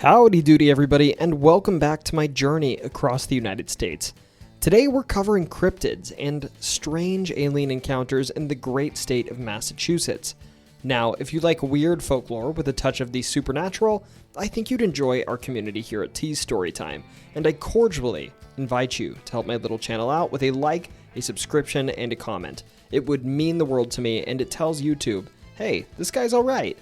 Howdy doody everybody, and welcome back to my journey across the United States. Today we're covering cryptids and strange alien encounters in the great state of Massachusetts. Now, if you like weird folklore with a touch of the supernatural, I think you'd enjoy our community here at T's Storytime, and I cordially invite you to help my little channel out with a like, a subscription, and a comment. It would mean the world to me, and it tells YouTube, hey, this guy's alright.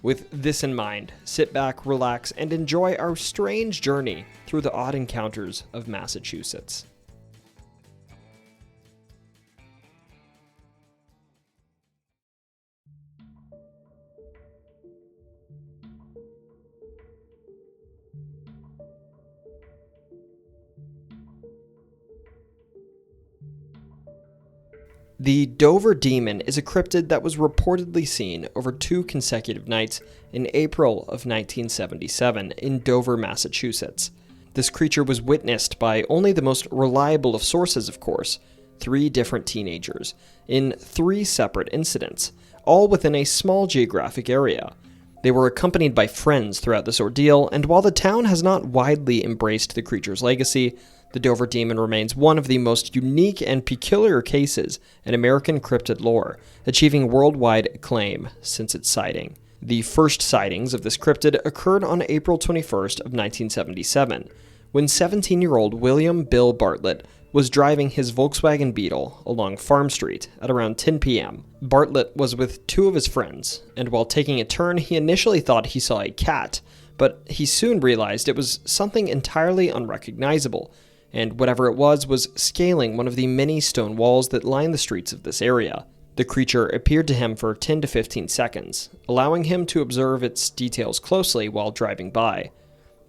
With this in mind, sit back, relax, and enjoy our strange journey through the odd encounters of Massachusetts. The Dover Demon is a cryptid that was reportedly seen over 2 consecutive nights in April of 1977 in Dover, Massachusetts. This creature was witnessed by only the most reliable of sources, of course, 3 different teenagers, in 3 separate incidents, all within a small geographic area. They were accompanied by friends throughout this ordeal, and while the town has not widely embraced the creature's legacy, the Dover Demon remains one of the most unique and peculiar cases in American cryptid lore, achieving worldwide acclaim since its sighting. The first sightings of this cryptid occurred on April 21st of 1977, when 17-year-old William Bill Bartlett was driving his Volkswagen Beetle along Farm Street at around 10 p.m. Bartlett was with 2 of his friends, and while taking a turn, he initially thought he saw a cat, but he soon realized it was something entirely unrecognizable, and whatever it was scaling one of the many stone walls that line the streets of this area. The creature appeared to him for 10 to 15 seconds, allowing him to observe its details closely while driving by.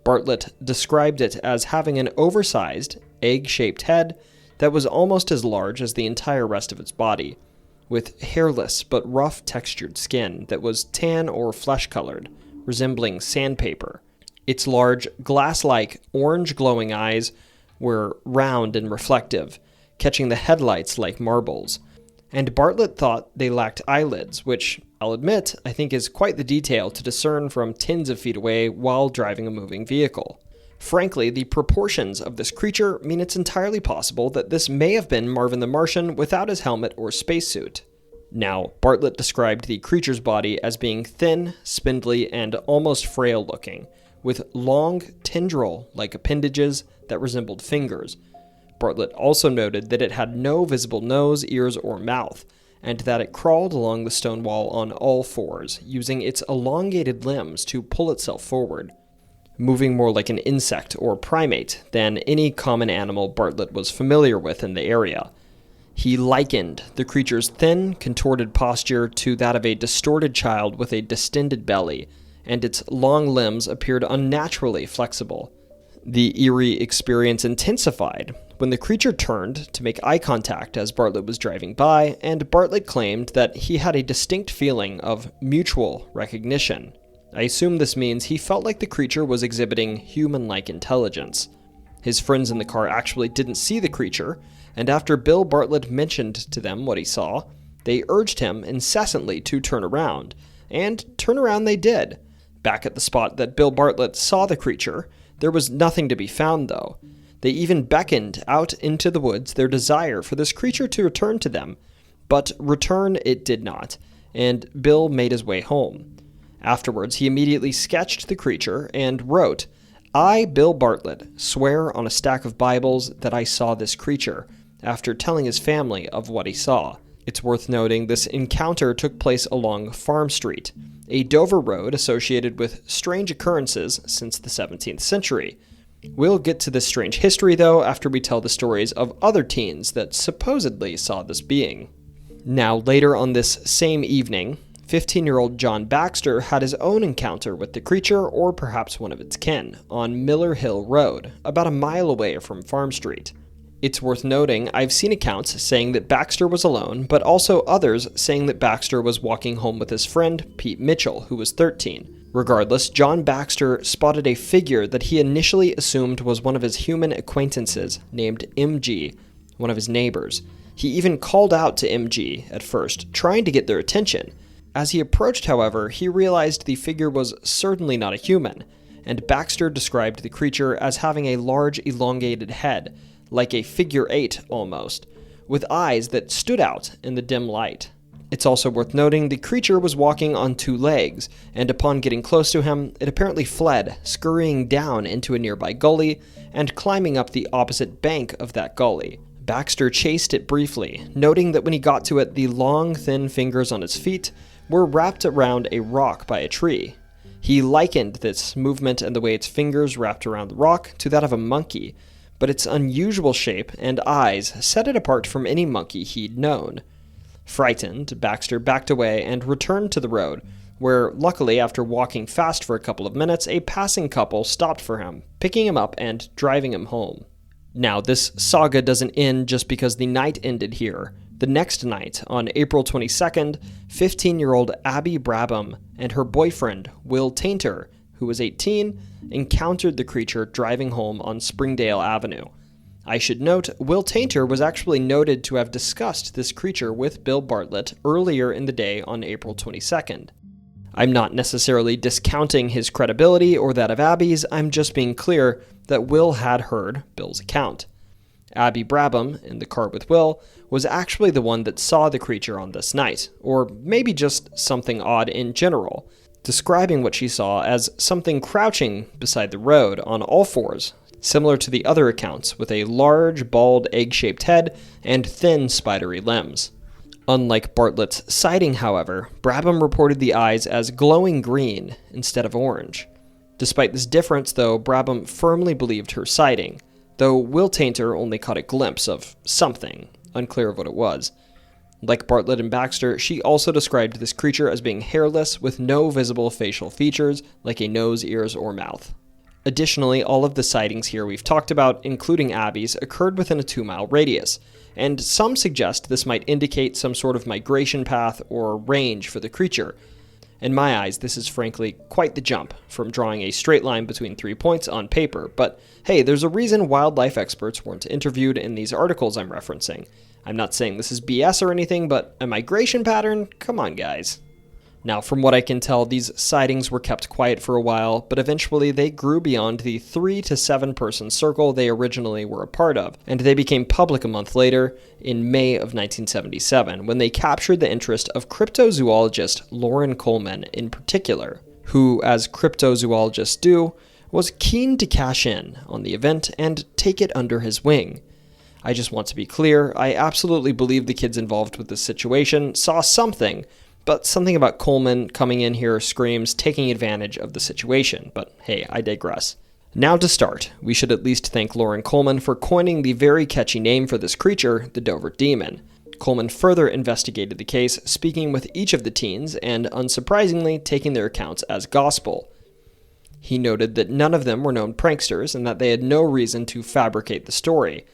Bartlett described it as having an oversized, egg-shaped head that was almost as large as the entire rest of its body, with hairless but rough textured skin that was tan or flesh-colored, resembling sandpaper. Its large, glass-like, orange glowing eyes were round and reflective, catching the headlights like marbles. And Bartlett thought they lacked eyelids, which, I'll admit, I think is quite the detail to discern from tens of feet away while driving a moving vehicle. Frankly, the proportions of this creature mean it's entirely possible that this may have been Marvin the Martian without his helmet or spacesuit. Now, Bartlett described the creature's body as being thin, spindly, and almost frail looking, with long, tendril-like appendages that resembled fingers. Bartlett also noted that it had no visible nose, ears, or mouth, and that it crawled along the stone wall on all 4s, using its elongated limbs to pull itself forward, moving more like an insect or primate than any common animal Bartlett was familiar with in the area. He likened the creature's thin, contorted posture to that of a distorted child with a distended belly, and its long limbs appeared unnaturally flexible. The eerie experience intensified when the creature turned to make eye contact as Bartlett was driving by, and Bartlett claimed that he had a distinct feeling of mutual recognition. I assume this means he felt like the creature was exhibiting human-like intelligence. His friends in the car actually didn't see the creature, and after Bill Bartlett mentioned to them what he saw, they urged him incessantly to turn around, and turn around they did. Back at the spot that Bill Bartlett saw the creature, there was nothing to be found, though. They even beckoned out into the woods their desire for this creature to return to them, but return it did not, and Bill made his way home. Afterwards, he immediately sketched the creature and wrote, "I, Bill Bartlett, swear on a stack of Bibles that I saw this creature," after telling his family of what he saw. It's worth noting this encounter took place along Farm Street, a Dover road associated with strange occurrences since the 17th century. We'll get to this strange history, though, after we tell the stories of other teens that supposedly saw this being. Now, later on this same evening, 15-year-old John Baxter had his own encounter with the creature, or perhaps one of its kin, on Miller Hill Road, about a mile away from Farm Street. It's worth noting, I've seen accounts saying that Baxter was alone, but also others saying that Baxter was walking home with his friend, Pete Mitchell, who was 13. Regardless, John Baxter spotted a figure that he initially assumed was one of his human acquaintances, named MG, one of his neighbors. He even called out to MG at first, trying to get their attention. As he approached, however, he realized the figure was certainly not a human, and Baxter described the creature as having a large elongated head, like a figure 8 almost, with eyes that stood out in the dim light. It's also worth noting the creature was walking on 2 legs, and upon getting close to him, it apparently fled, scurrying down into a nearby gully and climbing up the opposite bank of that gully. Baxter chased it briefly, noting that when he got to it, the long, thin fingers on its feet were wrapped around a rock by a tree. He likened this movement and the way its fingers wrapped around the rock to that of a monkey, but its unusual shape and eyes set it apart from any monkey he'd known. Frightened, Baxter backed away and returned to the road, where, luckily, after walking fast for a couple of minutes, a passing couple stopped for him, picking him up and driving him home. Now, this saga doesn't end just because the night ended here. The next night, on April 22nd, 15-year-old Abby Brabham and her boyfriend, Will Tainter, who was 18, encountered the creature driving home on Springdale Avenue. I should note, Will Tainter was actually noted to have discussed this creature with Bill Bartlett earlier in the day on April 22nd. I'm not necessarily discounting his credibility or that of Abby's, I'm just being clear that Will had heard Bill's account. Abby Brabham, in the car with Will, was actually the one that saw the creature on this night, or maybe just something odd in general, describing what she saw as something crouching beside the road on all fours, similar to the other accounts, with a large, bald, egg-shaped head and thin, spidery limbs. Unlike Bartlett's sighting, however, Brabham reported the eyes as glowing green instead of orange. Despite this difference, though, Brabham firmly believed her sighting, though Will Tainter only caught a glimpse of something, unclear of what it was. Like Bartlett and Baxter, she also described this creature as being hairless with no visible facial features like a nose, ears, or mouth. Additionally, all of the sightings here we've talked about, including Abby's, occurred within a 2-mile radius, and some suggest this might indicate some sort of migration path or range for the creature. In my eyes, this is frankly quite the jump from drawing a straight line between 3 points on paper, but hey, there's a reason wildlife experts weren't interviewed in these articles I'm referencing. I'm not saying this is BS or anything, but a migration pattern? Come on, guys. Now, from what I can tell, these sightings were kept quiet for a while, but eventually they grew beyond the 3 to 7 person circle they originally were a part of, and they became public a month later, in May of 1977, when they captured the interest of cryptozoologist Loren Coleman in particular, who, as cryptozoologists do, was keen to cash in on the event and take it under his wing. I just want to be clear, I absolutely believe the kids involved with this situation saw something, but something about Coleman coming in here screams taking advantage of the situation. But hey, I digress. Now to start, we should at least thank Loren Coleman for coining the very catchy name for this creature, the Dover Demon. Coleman further investigated the case, speaking with each of the teens and, unsurprisingly, taking their accounts as gospel. He noted that none of them were known pranksters and that they had no reason to fabricate the story.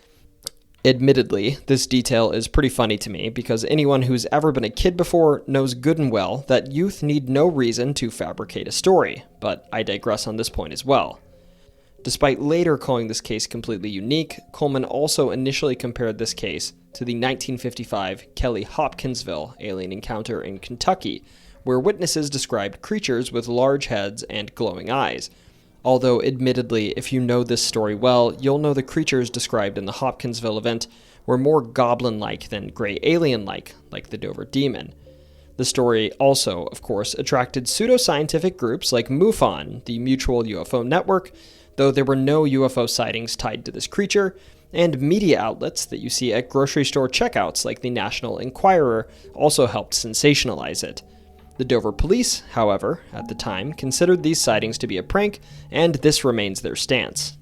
Admittedly, this detail is pretty funny to me because anyone who's ever been a kid before knows good and well that youth need no reason to fabricate a story, but I digress on this point as well. Despite later calling this case completely unique, Coleman also initially compared this case to the 1955 Kelly Hopkinsville alien encounter in Kentucky, where witnesses described creatures with large heads and glowing eyes. Although, admittedly, if you know this story well, you'll know the creatures described in the Hopkinsville event were more goblin-like than gray alien-like, like the Dover Demon. The story also, of course, attracted pseudoscientific groups like MUFON, the Mutual UFO Network, though there were no UFO sightings tied to this creature, and media outlets that you see at grocery store checkouts like the National Enquirer also helped sensationalize it. The Dover police, however, at the time, considered these sightings to be a prank, and this remains their stance.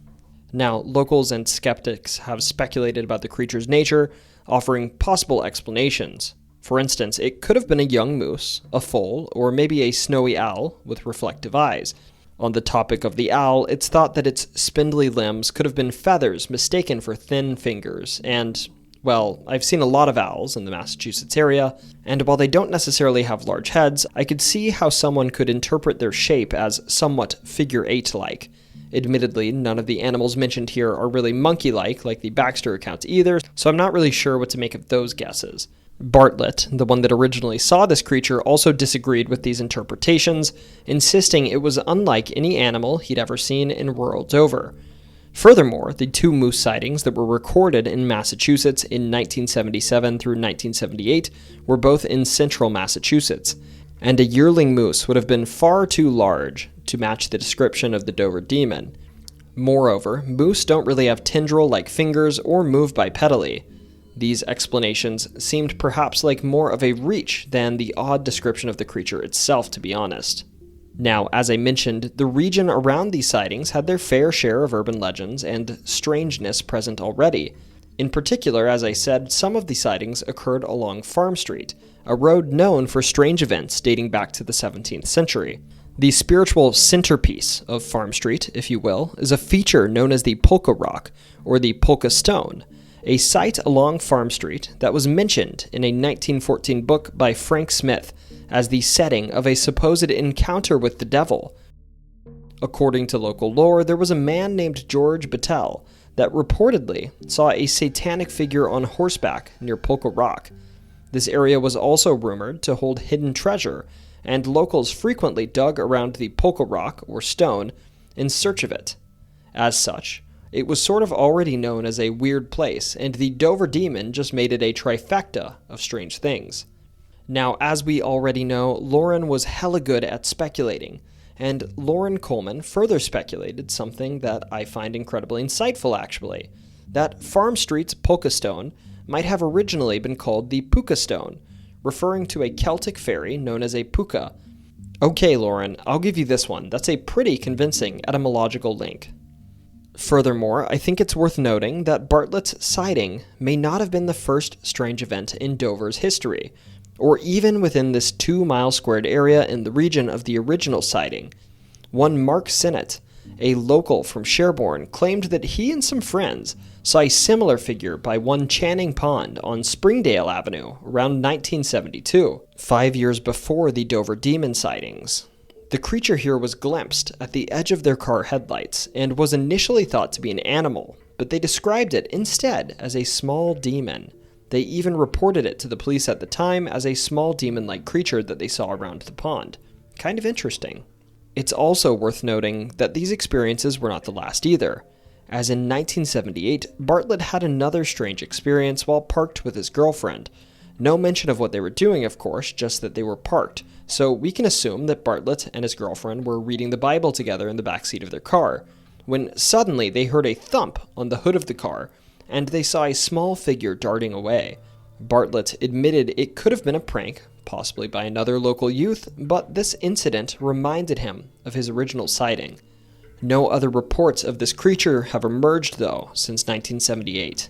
Now, locals and skeptics have speculated about the creature's nature, offering possible explanations. For instance, it could have been a young moose, a foal, or maybe a snowy owl with reflective eyes. On the topic of the owl, it's thought that its spindly limbs could have been feathers mistaken for thin fingers, and well, I've seen a lot of owls in the Massachusetts area, and while they don't necessarily have large heads, I could see how someone could interpret their shape as somewhat figure 8-like. Admittedly, none of the animals mentioned here are really monkey-like the Baxter accounts either, so I'm not really sure what to make of those guesses. Bartlett, the one that originally saw this creature, also disagreed with these interpretations, insisting it was unlike any animal he'd ever seen in rural Dover. Furthermore, the 2 moose sightings that were recorded in Massachusetts in 1977 through 1978 were both in central Massachusetts, and a yearling moose would have been far too large to match the description of the Dover demon. Moreover, moose don't really have tendril-like fingers or move bipedally. These explanations seemed perhaps like more of a reach than the odd description of the creature itself, to be honest. Now, as I mentioned, the region around these sightings had their fair share of urban legends and strangeness present already. In particular, as I said, some of the sightings occurred along Farm Street, a road known for strange events dating back to the 17th century. The spiritual centerpiece of Farm Street, if you will, is a feature known as the Polka Rock, or the Polka Stone, a site along Farm Street that was mentioned in a 1914 book by Frank Smith as the setting of a supposed encounter with the devil. According to local lore, there was a man named George Battelle that reportedly saw a satanic figure on horseback near Polka Rock. This area was also rumored to hold hidden treasure, and locals frequently dug around the Polka Rock, or stone, in search of it. As such, it was sort of already known as a weird place, and the Dover Demon just made it a trifecta of strange things. Now, as we already know, Lauren was hella good at speculating, and Lauren Coleman further speculated something that I find incredibly insightful, actually, that Farm Street's Polka Stone might have originally been called the Puka Stone, referring to a Celtic fairy known as a Puka. Okay, Lauren, I'll give you this one. That's a pretty convincing etymological link. Furthermore, I think it's worth noting that Bartlett's sighting may not have been the first strange event in Dover's history, or even within this 2-mile squared area in the region of the original sighting. One Mark Sinnott, a local from Sherborne, claimed that he and some friends saw a similar figure by one Channing Pond on Springdale Avenue around 1972, 5 years before the Dover Demon sightings. The creature here was glimpsed at the edge of their car headlights and was initially thought to be an animal, but they described it instead as a small demon. They even reported it to the police at the time as a small demon-like creature that they saw around the pond. Kind of interesting. It's also worth noting that these experiences were not the last either, as in 1978, Bartlett had another strange experience while parked with his girlfriend. No mention of what they were doing, of course, just that they were parked, so we can assume that Bartlett and his girlfriend were reading the Bible together in the backseat of their car, when suddenly they heard a thump on the hood of the car, and they saw a small figure darting away. Bartlett admitted it could have been a prank, possibly by another local youth, but this incident reminded him of his original sighting. No other reports of this creature have emerged, though, since 1978.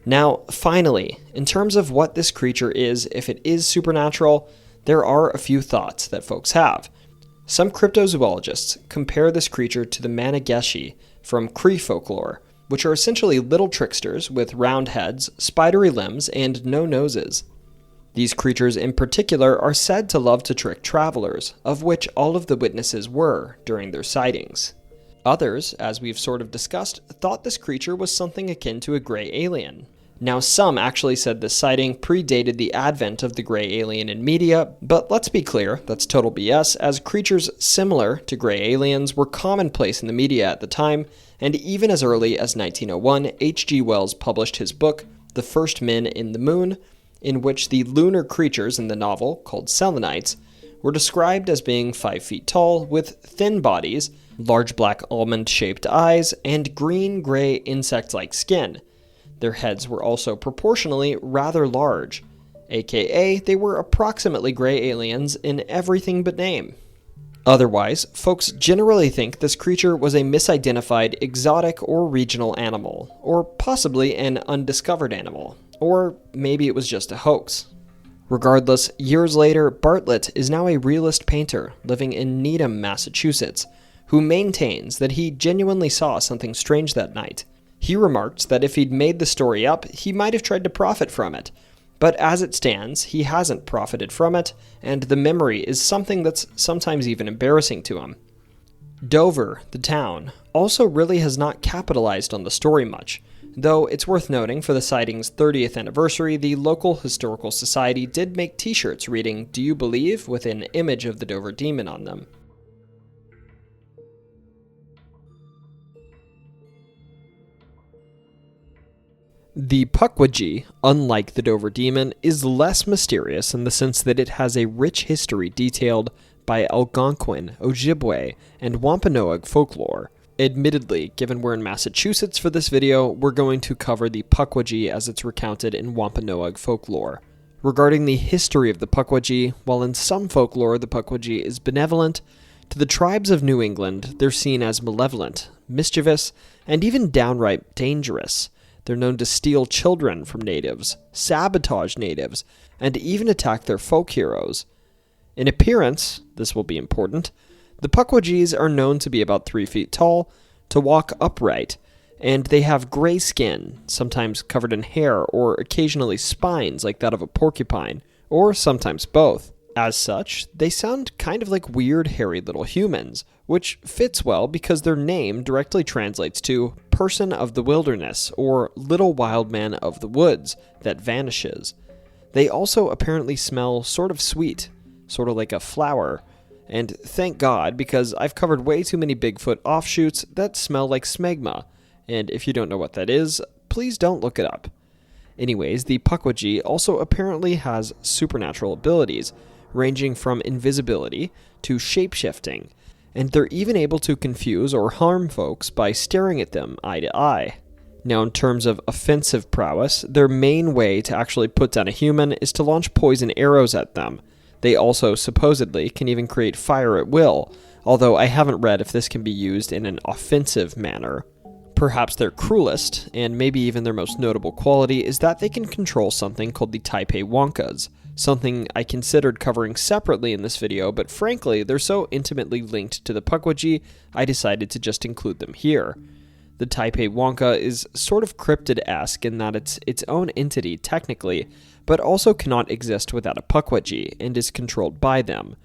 Now, finally, in terms of what this creature is, if it is supernatural, there are a few thoughts that folks have. Some cryptozoologists compare this creature to the Manigeshi from Cree folklore, which are essentially little tricksters with round heads, spidery limbs, and no noses. These creatures in particular are said to love to trick travelers, of which all of the witnesses were during their sightings. Others, as we've sort of discussed, thought this creature was something akin to a gray alien. Now, some actually said this sighting predated the advent of the gray alien in media, but let's be clear, that's total BS, as creatures similar to gray aliens were commonplace in the media at the time, and even as early as 1901, H.G. Wells published his book, The First Men in the Moon, in which the lunar creatures in the novel, called Selenites, were described as being 5 feet tall, with thin bodies, large black almond-shaped eyes, and green-gray insect-like skin. Their heads were also proportionally rather large, aka they were approximately gray aliens in everything but name. Otherwise, folks generally think this creature was a misidentified exotic or regional animal, or possibly an undiscovered animal, or maybe it was just a hoax. Regardless, years later, Bartlett is now a realist painter living in Needham, Massachusetts, who maintains that he genuinely saw something strange that night. He remarked that if he'd made the story up, he might have tried to profit from it. But as it stands, he hasn't profited from it, and the memory is something that's sometimes even embarrassing to him. Dover, the town, also really has not capitalized on the story much, Though it's worth noting, for the sighting's 30th anniversary, the local historical society did make t-shirts reading, "Do you believe?" with an image of the Dover Demon on them. The Pukwudgie, unlike the Dover Demon, is less mysterious in the sense that it has a rich history detailed by Algonquin, Ojibwe, and Wampanoag folklore. Admittedly, given we're in Massachusetts for this video, we're going to cover the Pukwudgie as it's recounted in Wampanoag folklore. Regarding the history of the Pukwudgie, while in some folklore the Pukwudgie is benevolent, to the tribes of New England they're seen as malevolent, mischievous, and even downright dangerous. They're known to steal children from natives, sabotage natives, and even attack their folk heroes. In appearance, this will be important, the Pukwudgies are known to be about 3 feet tall, to walk upright, and they have gray skin, sometimes covered in hair or occasionally spines like that of a porcupine, or sometimes both. As such, they sound kind of like weird, hairy little humans, which fits well because their name directly translates to person of the wilderness or little wild man of the woods that vanishes. They also apparently smell sort of sweet, sort of like a flower. And thank God, because I've covered way too many Bigfoot offshoots that smell like smegma, and if you don't know what that is, please don't look it up. Anyways, the Pukwudgie also apparently has supernatural abilities, ranging from invisibility to shape-shifting, and they're even able to confuse or harm folks by staring at them eye to eye. Now, in terms of offensive prowess, their main way to actually put down a human is to launch poison arrows at them. They also, supposedly, can even create fire at will, although I haven't read if this can be used in an offensive manner. Perhaps their cruelest, and maybe even their most notable quality, is that they can control something called the Taipei Wonkas, something I considered covering separately in this video, but frankly, they're so intimately linked to the Pukwudgie, I decided to just include them here. The Taipei Wonka is sort of cryptid-esque in that it's its own entity, technically, but also cannot exist without a Pukwudgie, and is controlled by them.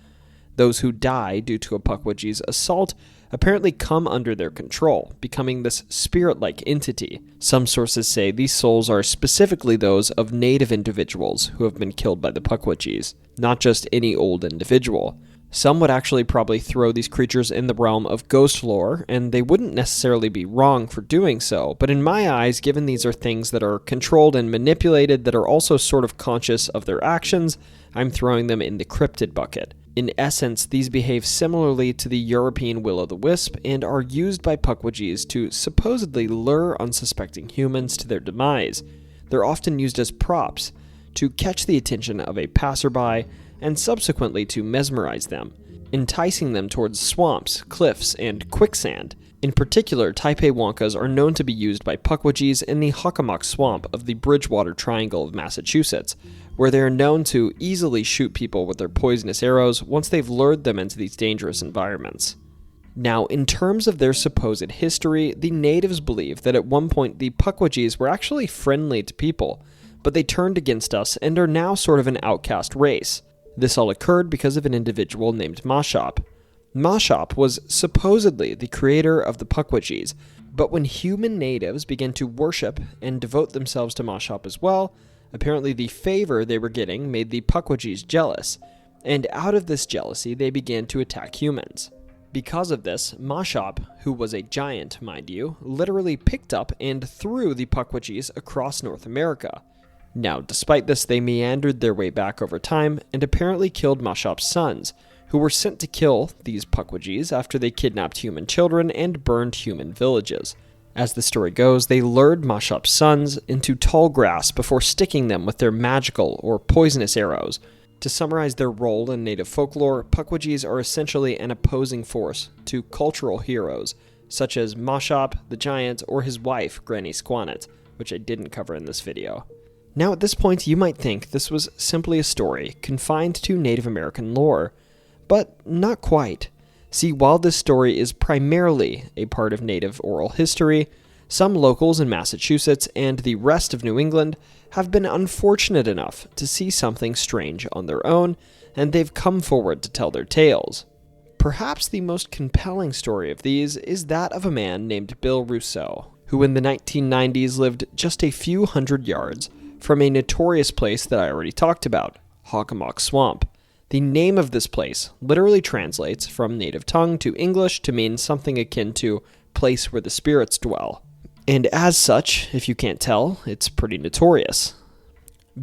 Those who die due to a Pukwudgie's assault apparently come under their control, becoming this spirit-like entity. Some sources say these souls are specifically those of native individuals who have been killed by the Pukwudgies, not just any old individual. Some would actually probably throw these creatures in the realm of ghost lore, and they wouldn't necessarily be wrong for doing so, but in my eyes, given these are things that are controlled and manipulated that are also sort of conscious of their actions, I'm throwing them in the cryptid bucket. In essence, these behave similarly to the European will-o'-the-wisp and are used by Pukwudgies to supposedly lure unsuspecting humans to their demise. They're often used as props to catch the attention of a passerby and subsequently to mesmerize them, enticing them towards swamps, cliffs, and quicksand. In particular, Taipei Wonkas are known to be used by Pukwudgies in the Hockomock Swamp of the Bridgewater Triangle of Massachusetts, where they are known to easily shoot people with their poisonous arrows once they've lured them into these dangerous environments. Now, in terms of their supposed history, the natives believe that at one point the Pukwudgies were actually friendly to people, but they turned against us and are now sort of an outcast race. This all occurred because of an individual named Mashop. Mashop was supposedly the creator of the Pukwudgies, but when human natives began to worship and devote themselves to Mashop as well, apparently the favor they were getting made the Pukwudgies jealous, and out of this jealousy they began to attack humans. Because of this, Mashop, who was a giant, mind you, literally picked up and threw the Pukwudgies across North America. Now, despite this, they meandered their way back over time and apparently killed Mashop's sons, who were sent to kill these Pukwudgies after they kidnapped human children and burned human villages. As the story goes, they lured Mashop's sons into tall grass before sticking them with their magical or poisonous arrows. To summarize their role in native folklore, Pukwudgies are essentially an opposing force to cultural heroes, such as Mashop, the giant, or his wife, Granny Squannet, which I didn't cover in this video. Now at this point you might think this was simply a story confined to Native American lore, but not quite. See, while this story is primarily a part of Native oral history, some locals in Massachusetts and the rest of New England have been unfortunate enough to see something strange on their own, and they've come forward to tell their tales. Perhaps the most compelling story of these is that of a man named Bill Rousseau, who in the 1990s lived just a few hundred yards from a notorious place that I already talked about, Hockomock Swamp. The name of this place literally translates from native tongue to English to mean something akin to place where the spirits dwell. And as such, if you can't tell, it's pretty notorious.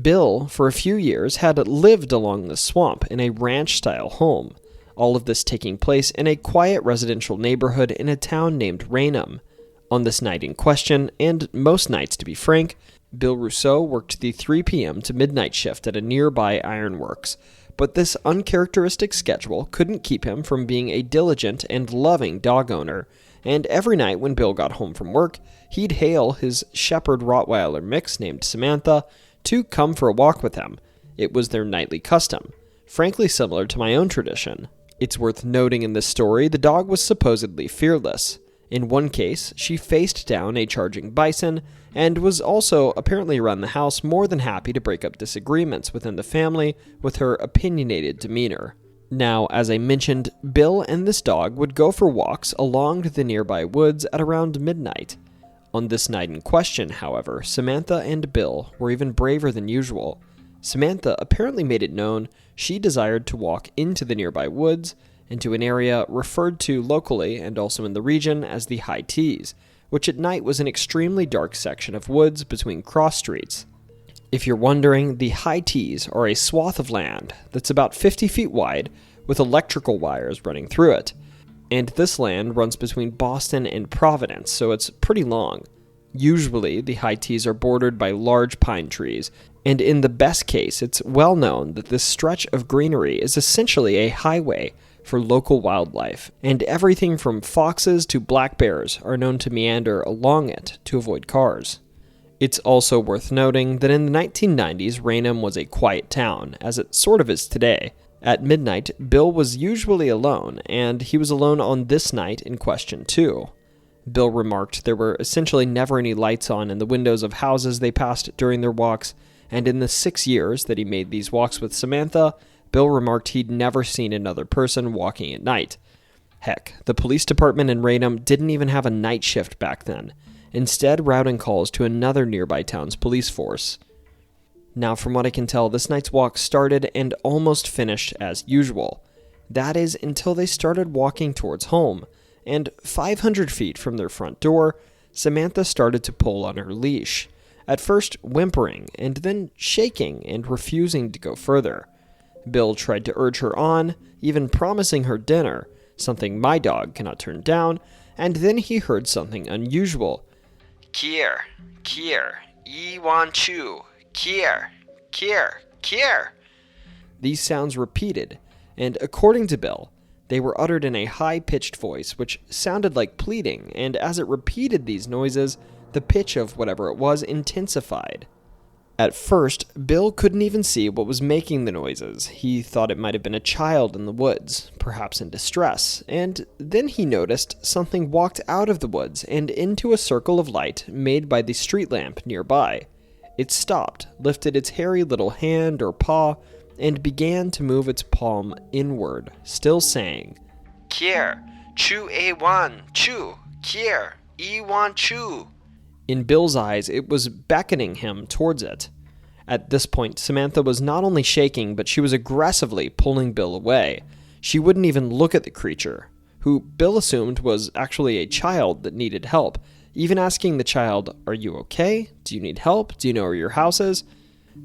Bill, for a few years, had lived along the swamp in a ranch-style home, all of this taking place in a quiet residential neighborhood in a town named Raynham. On this night in question, and most nights to be frank, Bill Rousseau worked the 3 p.m. to midnight shift at a nearby ironworks, but this uncharacteristic schedule couldn't keep him from being a diligent and loving dog owner, and every night when Bill got home from work, he'd hail his Shepherd Rottweiler mix named Samantha to come for a walk with him. It was their nightly custom, frankly similar to my own tradition. It's worth noting in this story, the dog was supposedly fearless. In one case, she faced down a charging bison, and was also apparently around the house more than happy to break up disagreements within the family with her opinionated demeanor. Now, as I mentioned, Bill and this dog would go for walks along the nearby woods at around midnight. On this night in question, however, Samantha and Bill were even braver than usual. Samantha apparently made it known she desired to walk into the nearby woods, into an area referred to locally and also in the region as the High Tees, which at night was an extremely dark section of woods between cross streets. If you're wondering, the High Tees are a swath of land that's about 50 feet wide with electrical wires running through it. And this land runs between Boston and Providence, so it's pretty long. Usually, the High Tees are bordered by large pine trees, and in the best case, it's well known that this stretch of greenery is essentially a highway for local wildlife, and everything from foxes to black bears are known to meander along it to avoid cars. It's also worth noting that in the 1990s, Raynham was a quiet town, as it sort of is today. At midnight, Bill was usually alone, and he was alone on this night in question too. Bill remarked there were essentially never any lights on in the windows of houses they passed during their walks, and in the 6 years that he made these walks with Samantha, Bill remarked he'd never seen another person walking at night. Heck, the police department in Raynham didn't even have a night shift back then, instead routing calls to another nearby town's police force. Now, from what I can tell, this night's walk started and almost finished as usual. That is, until they started walking towards home, and 500 feet from their front door, Samantha started to pull on her leash, at first whimpering, and then shaking and refusing to go further. Bill tried to urge her on, even promising her dinner, something my dog cannot turn down, and then he heard something unusual. Kier, I want you. Kier. These sounds repeated, and according to Bill, they were uttered in a high-pitched voice which sounded like pleading, and as it repeated these noises, the pitch of whatever it was intensified. At first, Bill couldn't even see what was making the noises. He thought it might have been a child in the woods, perhaps in distress, and then he noticed something walked out of the woods and into a circle of light made by the street lamp nearby. It stopped, lifted its hairy little hand or paw, and began to move its palm inward, still saying, Kier, chu e wan, chu, kier, I want chu. In Bill's eyes, it was beckoning him towards it. At this point, Samantha was not only shaking, but she was aggressively pulling Bill away. She wouldn't even look at the creature, who Bill assumed was actually a child that needed help, even asking the child, "Are you okay? Do you need help? Do you know where your house is?"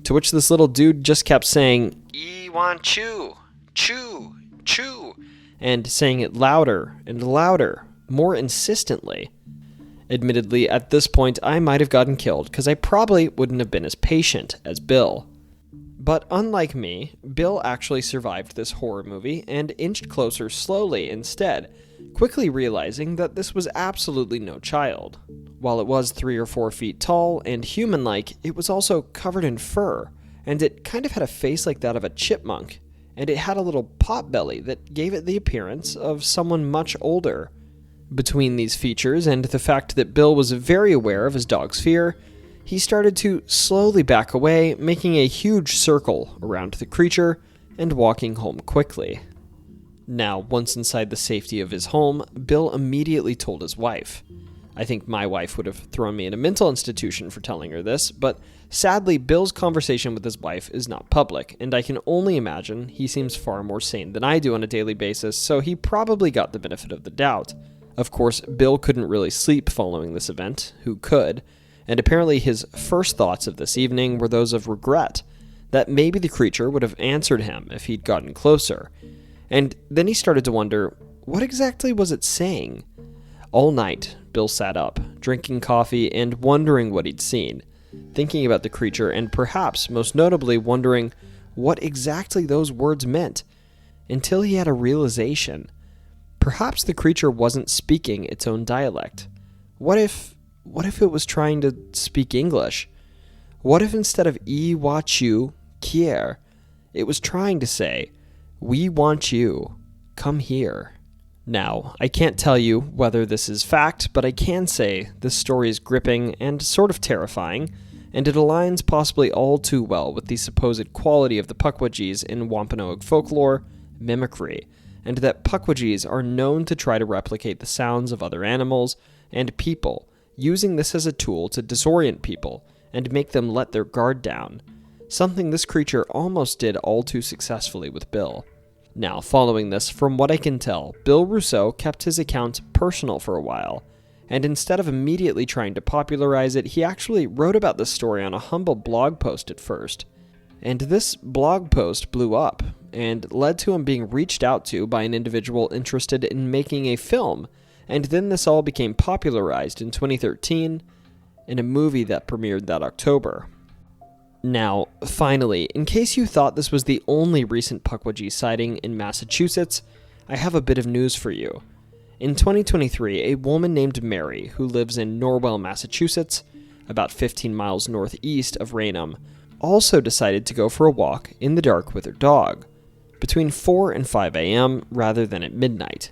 To which this little dude just kept saying, "I want chew, chew, chew," and saying it louder and louder, more insistently. Admittedly, at this point, I might have gotten killed because I probably wouldn't have been as patient as Bill. But unlike me, Bill actually survived this horror movie and inched closer slowly instead, quickly realizing that this was absolutely no child. While it was 3 or 4 feet tall and human-like, it was also covered in fur, and it kind of had a face like that of a chipmunk, and it had a little pot belly that gave it the appearance of someone much older. Between these features and the fact that Bill was very aware of his dog's fear, he started to slowly back away, making a huge circle around the creature and walking home quickly. Now, once inside the safety of his home, Bill immediately told his wife. I think my wife would have thrown me in a mental institution for telling her this, but sadly, Bill's conversation with his wife is not public, and I can only imagine he seems far more sane than I do on a daily basis, so he probably got the benefit of the doubt. Of course, Bill couldn't really sleep following this event. Who could? And apparently his first thoughts of this evening were those of regret, that maybe the creature would have answered him if he'd gotten closer. And then he started to wonder, what exactly was it saying? All night, Bill sat up, drinking coffee and wondering what he'd seen, thinking about the creature and perhaps, most notably, wondering what exactly those words meant, until he had a realization. Perhaps the creature wasn't speaking its own dialect. What if it was trying to speak English? What if instead of "I want you, kier," it was trying to say, "We want you, come here"? Now, I can't tell you whether this is fact, but I can say this story is gripping and sort of terrifying, and it aligns possibly all too well with the supposed quality of the Pukwudgies in Wampanoag folklore, mimicry, and that Pukwudgies are known to try to replicate the sounds of other animals and people, using this as a tool to disorient people and make them let their guard down, something this creature almost did all too successfully with Bill. Now, following this, from what I can tell, Bill Rousseau kept his account personal for a while, and instead of immediately trying to popularize it, he actually wrote about this story on a humble blog post at first. And this blog post blew up, and led to him being reached out to by an individual interested in making a film, and then this all became popularized in 2013 in a movie that premiered that October. Now, finally, in case you thought this was the only recent Pukwudgie sighting in Massachusetts, I have a bit of news for you. In 2023, a woman named Mary, who lives in Norwell, Massachusetts, about 15 miles northeast of Raynham, also decided to go for a walk in the dark with her dog, between 4 and 5 a.m. rather than at midnight.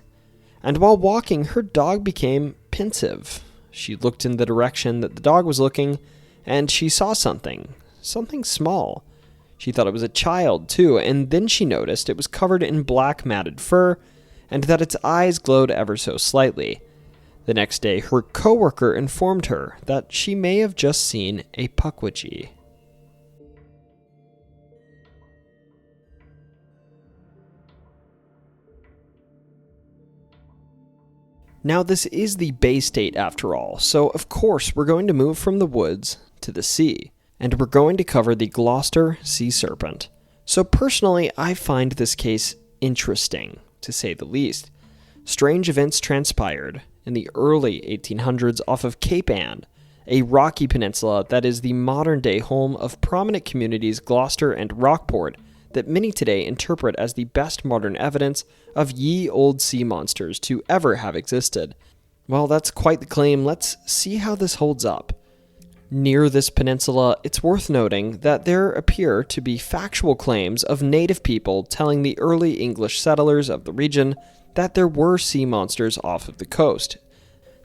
And while walking, her dog became pensive. She looked in the direction that the dog was looking, and she saw something small. She thought it was a child, too, and then she noticed it was covered in black matted fur, and that its eyes glowed ever so slightly. The next day, her coworker informed her that she may have just seen a Pukwudgie. Now, this is the Bay State after all, so of course we're going to move from the woods to the sea, and we're going to cover the Gloucester Sea Serpent. So personally, I find this case interesting, to say the least. Strange events transpired in the early 1800s off of Cape Ann, a rocky peninsula that is the modern-day home of prominent communities Gloucester and Rockport that many today interpret as the best modern evidence of ye old sea monsters to ever have existed. Well, that's quite the claim. Let's see how this holds up. Near this peninsula, it's worth noting that there appear to be factual claims of native people telling the early English settlers of the region that there were sea monsters off of the coast.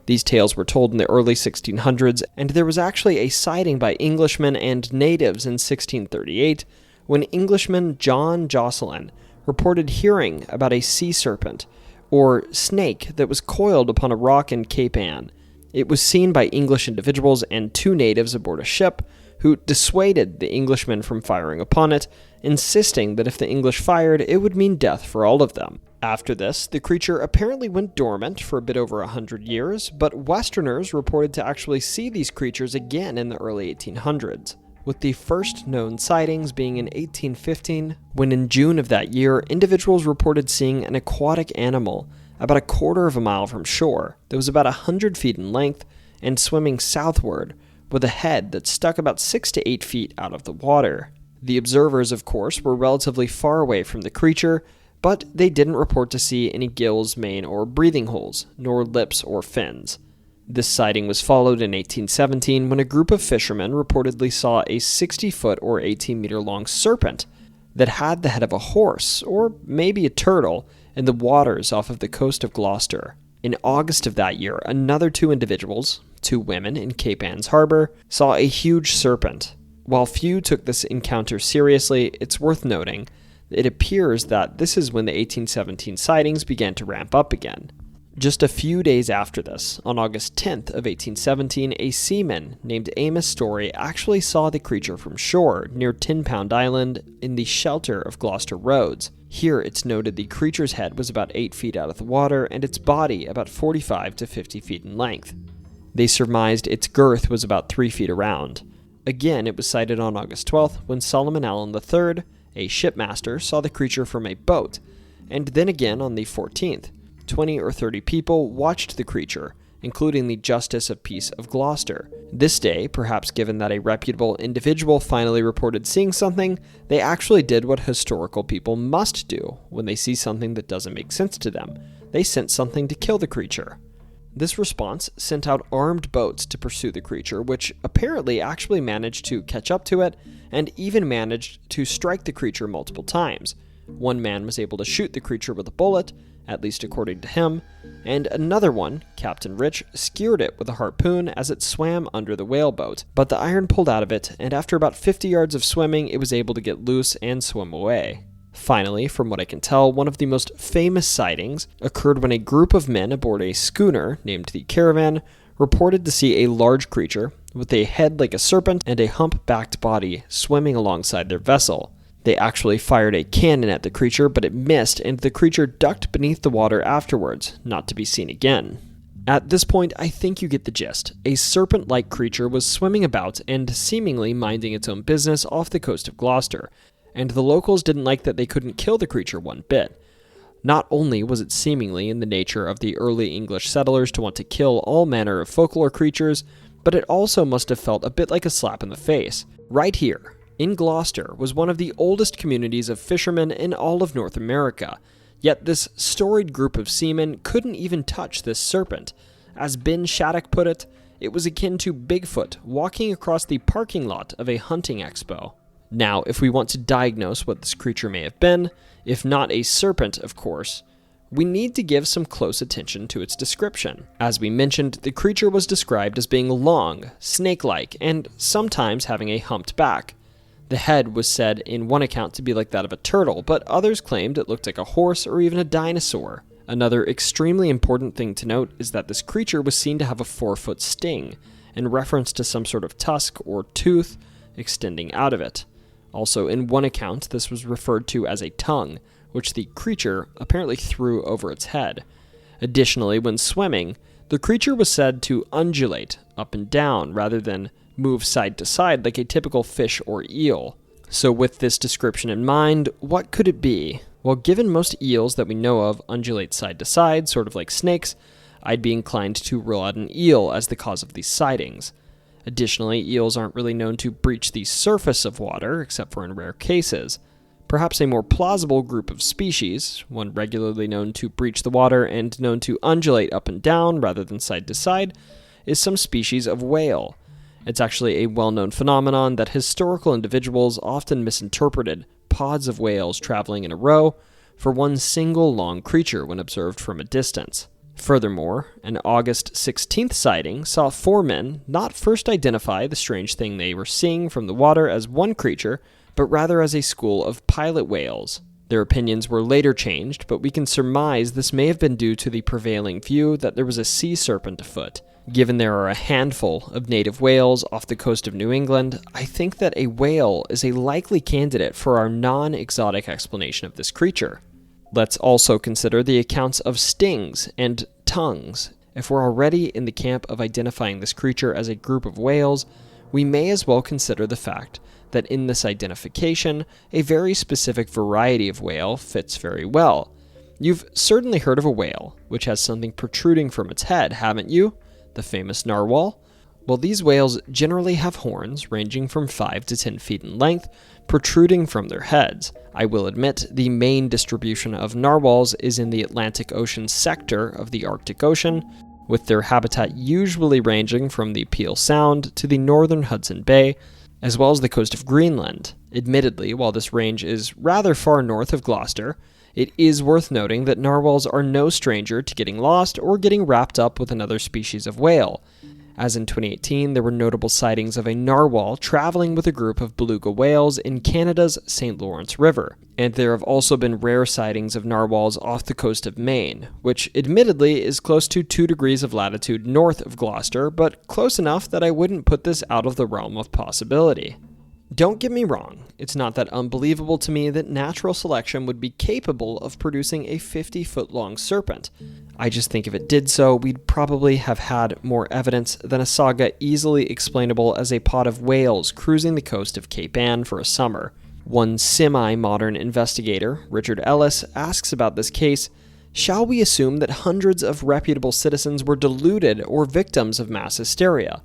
These tales were told in the early 1600s, and there was actually a sighting by Englishmen and natives in 1638 when Englishman John Jocelyn reported hearing about a sea serpent, or snake, that was coiled upon a rock in Cape Ann. It was seen by English individuals and 2 natives aboard a ship, who dissuaded the Englishmen from firing upon it, insisting that if the English fired, it would mean death for all of them. After this, the creature apparently went dormant for a bit over 100 years, but Westerners reported to actually see these creatures again in the early 1800s. With the first known sightings being in 1815, when in June of that year, individuals reported seeing an aquatic animal about a quarter of a mile from shore that was about 100 feet in length and swimming southward with a head that stuck about 6 to 8 feet out of the water. The observers, of course, were relatively far away from the creature, but they didn't report to see any gills, mane, or breathing holes, nor lips or fins. This sighting was followed in 1817 when a group of fishermen reportedly saw a 60-foot or 18-meter-long serpent that had the head of a horse, or maybe a turtle, in the waters off of the coast of Gloucester. In August of that year, another 2 individuals, 2 women in Cape Ann's harbor, saw a huge serpent. While few took this encounter seriously, it's worth noting it appears that this is when the 1817 sightings began to ramp up again. Just a few days after this, on August 10th of 1817, a seaman named Amos Story actually saw the creature from shore near Tin Pound Island in the shelter of Gloucester roads. Here it's noted the creature's head was about 8 feet out of the water and its body about 45 to 50 feet in length. They surmised its girth was about 3 feet around. Again, it was sighted on August 12th when Solomon Allen III, a shipmaster, saw the creature from a boat, and then again on the 14th. 20 or 30 people watched the creature, including the Justice of Peace of Gloucester. This day, perhaps given that a reputable individual finally reported seeing something, they actually did what historical people must do when they see something that doesn't make sense to them. They sent something to kill the creature. This response sent out armed boats to pursue the creature, which apparently actually managed to catch up to it, and even managed to strike the creature multiple times. One man was able to shoot the creature with a bullet, at least according to him, and another one, Captain Rich, skewered it with a harpoon as it swam under the whaleboat, but the iron pulled out of it, and after about 50 yards of swimming, it was able to get loose and swim away. Finally, from what I can tell, one of the most famous sightings occurred when a group of men aboard a schooner named the Caravan reported to see a large creature with a head like a serpent and a hump-backed body swimming alongside their vessel. They actually fired a cannon at the creature, but it missed, and the creature ducked beneath the water afterwards, not to be seen again. At this point, I think you get the gist. A serpent-like creature was swimming about and seemingly minding its own business off the coast of Gloucester, and the locals didn't like that they couldn't kill the creature one bit. Not only was it seemingly in the nature of the early English settlers to want to kill all manner of folklore creatures, but it also must have felt a bit like a slap in the face. Right here, in Gloucester, was one of the oldest communities of fishermen in all of North America, yet this storied group of seamen couldn't even touch this serpent. As Ben Shattuck put it, it was akin to Bigfoot walking across the parking lot of a hunting expo. Now, if we want to diagnose what this creature may have been, if not a serpent, of course, we need to give some close attention to its description. As we mentioned, the creature was described as being long, snake-like, and sometimes having a humped back. The head was said in one account to be like that of a turtle, but others claimed it looked like a horse or even a dinosaur. Another extremely important thing to note is that this creature was seen to have a 4-foot sting, in reference to some sort of tusk or tooth extending out of it. Also, in one account, this was referred to as a tongue, which the creature apparently threw over its head. Additionally, when swimming, the creature was said to undulate up and down rather than move side to side like a typical fish or eel. So with this description in mind, what could it be? Well, given most eels that we know of undulate side to side, sort of like snakes, I'd be inclined to rule out an eel as the cause of these sightings. Additionally, eels aren't really known to breach the surface of water, except for in rare cases. Perhaps a more plausible group of species, one regularly known to breach the water and known to undulate up and down rather than side to side, is some species of whale. It's actually a well-known phenomenon that historical individuals often misinterpreted pods of whales traveling in a row for one single long creature when observed from a distance. Furthermore, an August 16th sighting saw 4 men not first identify the strange thing they were seeing from the water as one creature, but rather as a school of pilot whales. Their opinions were later changed, but we can surmise this may have been due to the prevailing view that there was a sea serpent afoot. Given there are a handful of native whales off the coast of New England, I think that a whale is a likely candidate for our non-exotic explanation of this creature. Let's also consider the accounts of stings and tongues. If we're already in the camp of identifying this creature as a group of whales, we may as well consider the fact that in this identification, a very specific variety of whale fits very well. You've certainly heard of a whale, which has something protruding from its head, haven't you? The famous narwhal? Well, these whales generally have horns ranging from 5 to 10 feet in length, protruding from their heads. I will admit the main distribution of narwhals is in the Atlantic Ocean sector of the Arctic Ocean, with their habitat usually ranging from the Peel Sound to the northern Hudson Bay, as well as the coast of Greenland. Admittedly, while this range is rather far north of Gloucester, it is worth noting that narwhals are no stranger to getting lost or getting wrapped up with another species of whale. As in 2018, there were notable sightings of a narwhal traveling with a group of beluga whales in Canada's St. Lawrence River. And there have also been rare sightings of narwhals off the coast of Maine, which admittedly is close to 2 degrees of latitude north of Gloucester, but close enough that I wouldn't put this out of the realm of possibility. Don't get me wrong, it's not that unbelievable to me that natural selection would be capable of producing a 50-foot-long serpent. I just think if it did so, we'd probably have had more evidence than a saga easily explainable as a pod of whales cruising the coast of Cape Ann for a summer. One semi-modern investigator, Richard Ellis, asks about this case, shall we assume that hundreds of reputable citizens were deluded or victims of mass hysteria?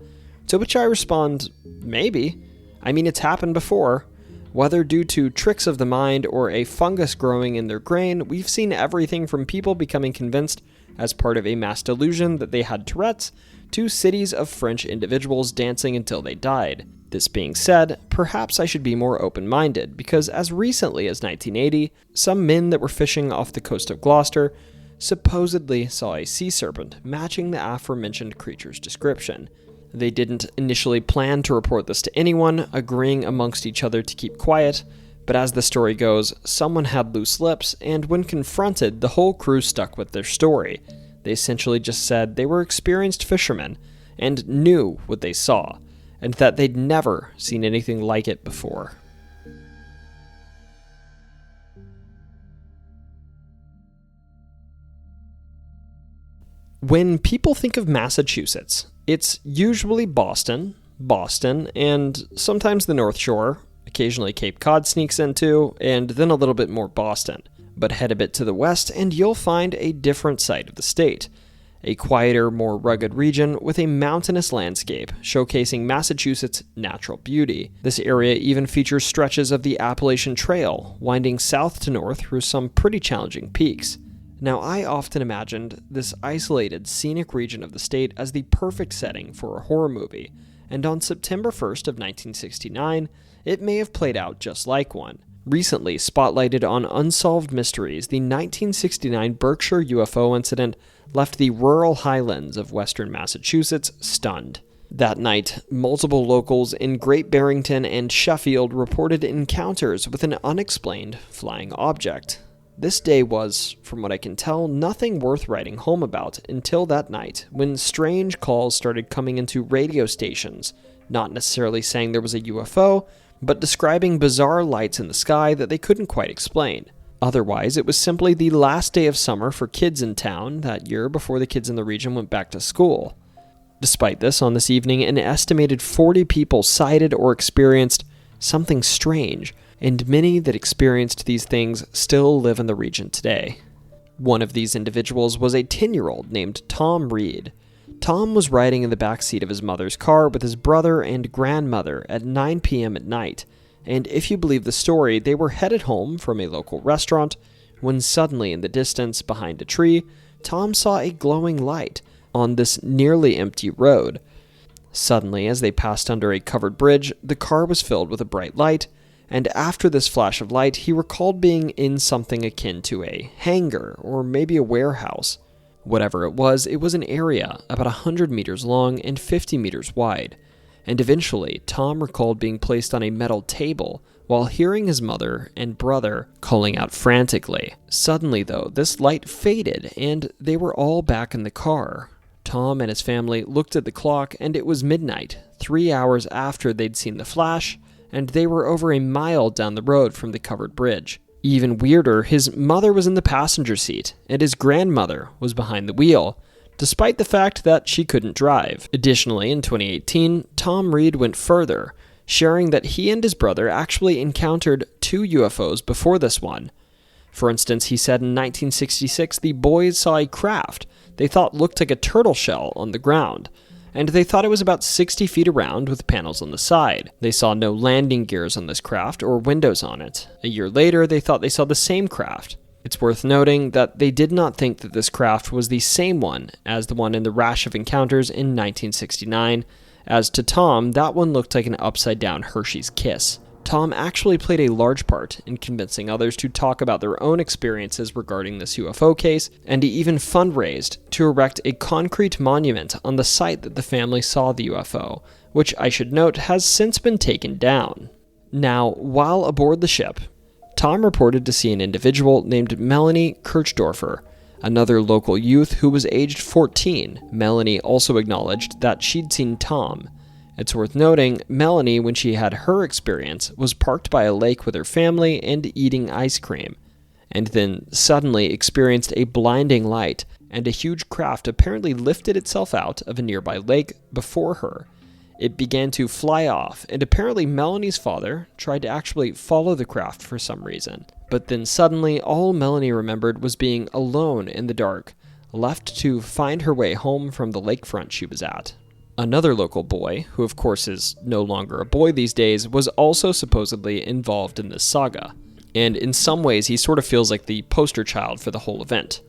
To which I respond, maybe. I mean, it's happened before. Whether due to tricks of the mind or a fungus growing in their grain, we've seen everything from people becoming convinced as part of a mass delusion that they had Tourette's, to cities of French individuals dancing until they died. This being said, perhaps I should be more open-minded, because as recently as 1980, some men that were fishing off the coast of Gloucester supposedly saw a sea serpent matching the aforementioned creature's description. They didn't initially plan to report this to anyone, agreeing amongst each other to keep quiet, but as the story goes, someone had loose lips, and when confronted, the whole crew stuck with their story. They essentially just said they were experienced fishermen, and knew what they saw, and that they'd never seen anything like it before. When people think of Massachusetts, it's usually Boston, and sometimes the North Shore. Occasionally Cape Cod sneaks in too, and then a little bit more Boston. But head a bit to the west and you'll find a different side of the state. A quieter, more rugged region with a mountainous landscape, showcasing Massachusetts' natural beauty. This area even features stretches of the Appalachian Trail, winding south to north through some pretty challenging peaks. Now, I often imagined this isolated, scenic region of the state as the perfect setting for a horror movie, and on September 1st of 1969, it may have played out just like one. Recently spotlighted on Unsolved Mysteries, the 1969 Berkshire UFO incident left the rural highlands of western Massachusetts stunned. That night, multiple locals in Great Barrington and Sheffield reported encounters with an unexplained flying object. This day was, from what I can tell, nothing worth writing home about until that night, when strange calls started coming into radio stations, not necessarily saying there was a UFO, but describing bizarre lights in the sky that they couldn't quite explain. Otherwise, it was simply the last day of summer for kids in town that year before the kids in the region went back to school. Despite this, on this evening, an estimated 40 people sighted or experienced something strange, and many that experienced these things still live in the region today. One of these individuals was a 10-year-old named Tom Reed. Tom was riding in the back seat of his mother's car with his brother and grandmother at 9 p.m. at night, and if you believe the story, they were headed home from a local restaurant when suddenly in the distance, behind a tree, Tom saw a glowing light on this nearly empty road. Suddenly, as they passed under a covered bridge, the car was filled with a bright light, and after this flash of light, he recalled being in something akin to a hangar or maybe a warehouse. Whatever it was an area about 100 meters long and 50 meters wide, and eventually Tom recalled being placed on a metal table while hearing his mother and brother calling out frantically. Suddenly, though, this light faded and they were all back in the car. Tom and his family looked at the clock and it was midnight, 3 hours after they'd seen the flash, and they were over a mile down the road from the covered bridge. Even weirder, his mother was in the passenger seat, and his grandmother was behind the wheel, despite the fact that she couldn't drive. Additionally, in 2018, Tom Reed went further, sharing that he and his brother actually encountered 2 UFOs before this one. For instance, he said in 1966 the boys saw a craft they thought looked like a turtle shell on the ground, and they thought it was about 60 feet around with panels on the side. They saw no landing gears on this craft or windows on it. A year later, they thought they saw the same craft. It's worth noting that they did not think that this craft was the same one as the one in the rash of encounters in 1969. As to Tom, that one looked like an upside-down Hershey's Kiss. Tom actually played a large part in convincing others to talk about their own experiences regarding this UFO case, and he even fundraised to erect a concrete monument on the site that the family saw the UFO, which I should note has since been taken down. Now, while aboard the ship, Tom reported to see an individual named Melanie Kirchdorfer, another local youth who was aged 14. Melanie also acknowledged that she'd seen Tom. It's worth noting, Melanie, when she had her experience, was parked by a lake with her family and eating ice cream, and then suddenly experienced a blinding light, and a huge craft apparently lifted itself out of a nearby lake before her. It began to fly off, and apparently Melanie's father tried to actually follow the craft for some reason. But then suddenly, all Melanie remembered was being alone in the dark, left to find her way home from the lakefront she was at. Another local boy, who of course is no longer a boy these days, was also supposedly involved in this saga. And in some ways, he sort of feels like the poster child for the whole event.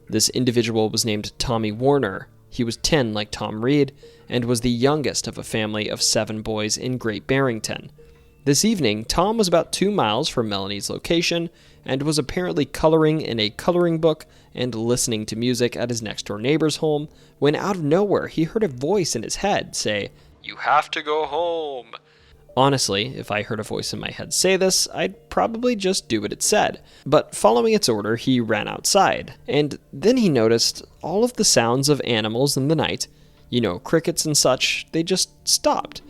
This individual was named Tommy Warner. He was 10 like Tom Reed, and was the youngest of a family of 7 boys in Great Barrington. This evening, Tom was about 2 miles from Melanie's location, and was apparently coloring in a coloring book and listening to music at his next-door neighbor's home, when out of nowhere he heard a voice in his head say, "You have to go home." Honestly, if I heard a voice in my head say this, I'd probably just do what it said. But following its order, he ran outside, and then he noticed all of the sounds of animals in the night, crickets and such, they just stopped.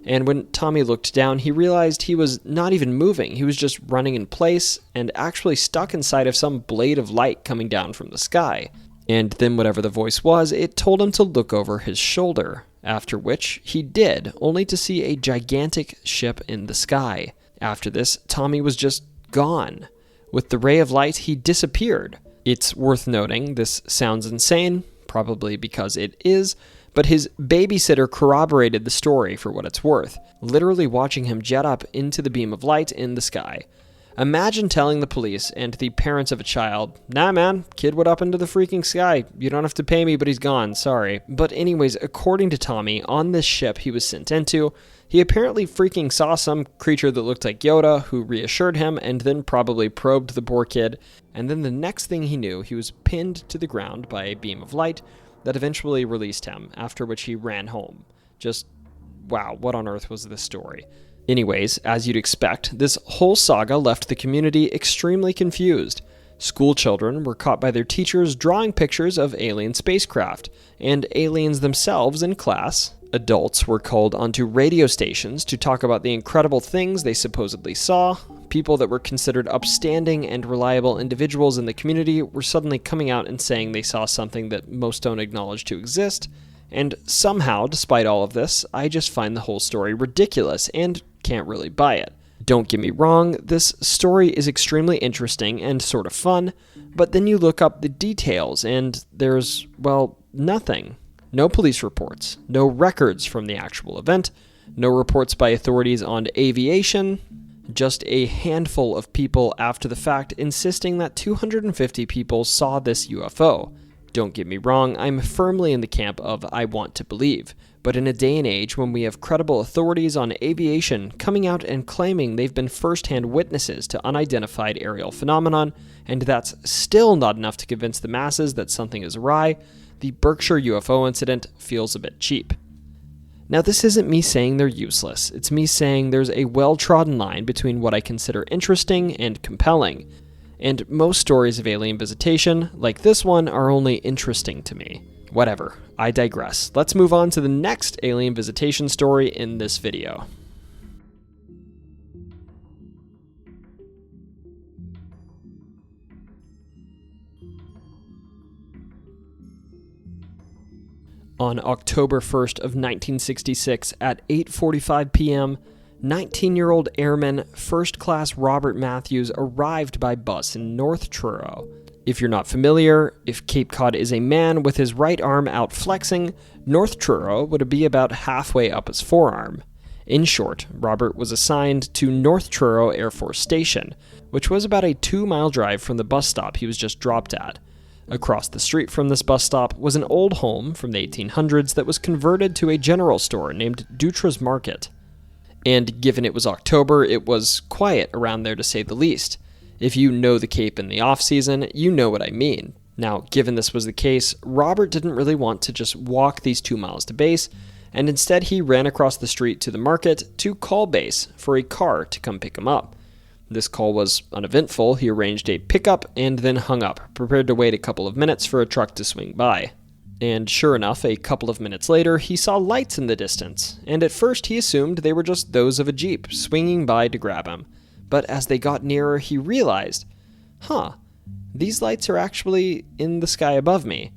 And when Tommy looked down, he realized he was not even moving. He was just running in place and actually stuck inside of some blade of light coming down from the sky. And then whatever the voice was, it told him to look over his shoulder, after which he did, only to see a gigantic ship in the sky. After this, Tommy was just gone. With the ray of light, he disappeared. It's worth noting, this sounds insane, probably because it is, but his babysitter corroborated the story for what it's worth, literally watching him jet up into the beam of light in the sky. Imagine telling the police and the parents of a child, "Nah man, kid went up into the freaking sky. You don't have to pay me, but he's gone, sorry." But anyways, according to Tommy, on this ship he was sent into, he apparently freaking saw some creature that looked like Yoda, who reassured him and then probably probed the poor kid, and then the next thing he knew, he was pinned to the ground by a beam of light that eventually released him, after which he ran home. Just, wow, what on earth was this story? Anyways, as you'd expect, this whole saga left the community extremely confused. School children were caught by their teachers drawing pictures of alien spacecraft, and aliens themselves in class. Adults were called onto radio stations to talk about the incredible things they supposedly saw. People that were considered upstanding and reliable individuals in the community were suddenly coming out and saying they saw something that most don't acknowledge to exist. And somehow, despite all of this, I just find the whole story ridiculous and can't really buy it. Don't get me wrong, this story is extremely interesting and sort of fun, but then you look up the details and there's, well, nothing. No police reports, no records from the actual event, no reports by authorities on aviation, just a handful of people after the fact insisting that 250 people saw this UFO. Don't get me wrong, I'm firmly in the camp of I want to believe, but in a day and age when we have credible authorities on aviation coming out and claiming they've been first-hand witnesses to unidentified aerial phenomenon, and that's still not enough to convince the masses that something is awry, the Berkshire UFO incident feels a bit cheap. Now, this isn't me saying they're useless, it's me saying there's a well-trodden line between what I consider interesting and compelling. And most stories of alien visitation, like this one, are only interesting to me. Whatever, I digress. Let's move on to the next alien visitation story in this video. On October 1st of 1966 at 8:45 p.m., 19-year-old airman First Class Robert Matthews arrived by bus in North Truro. If you're not familiar, if Cape Cod is a man with his right arm out flexing, North Truro would be about halfway up his forearm. In short, Robert was assigned to North Truro Air Force Station, which was about a 2-mile drive from the bus stop he was just dropped at. Across the street from this bus stop was an old home from the 1800s that was converted to a general store named Dutra's Market. And given it was October, it was quiet around there to say the least. If you know the Cape in the off-season, you know what I mean. Now, given this was the case, Robert didn't really want to just walk these 2 miles to base, and instead he ran across the street to the market to call base for a car to come pick him up. This call was uneventful. He arranged a pickup and then hung up, prepared to wait a couple of minutes for a truck to swing by. And sure enough, a couple of minutes later, he saw lights in the distance, and at first he assumed they were just those of a Jeep swinging by to grab him. But as they got nearer, he realized, these lights are actually in the sky above me.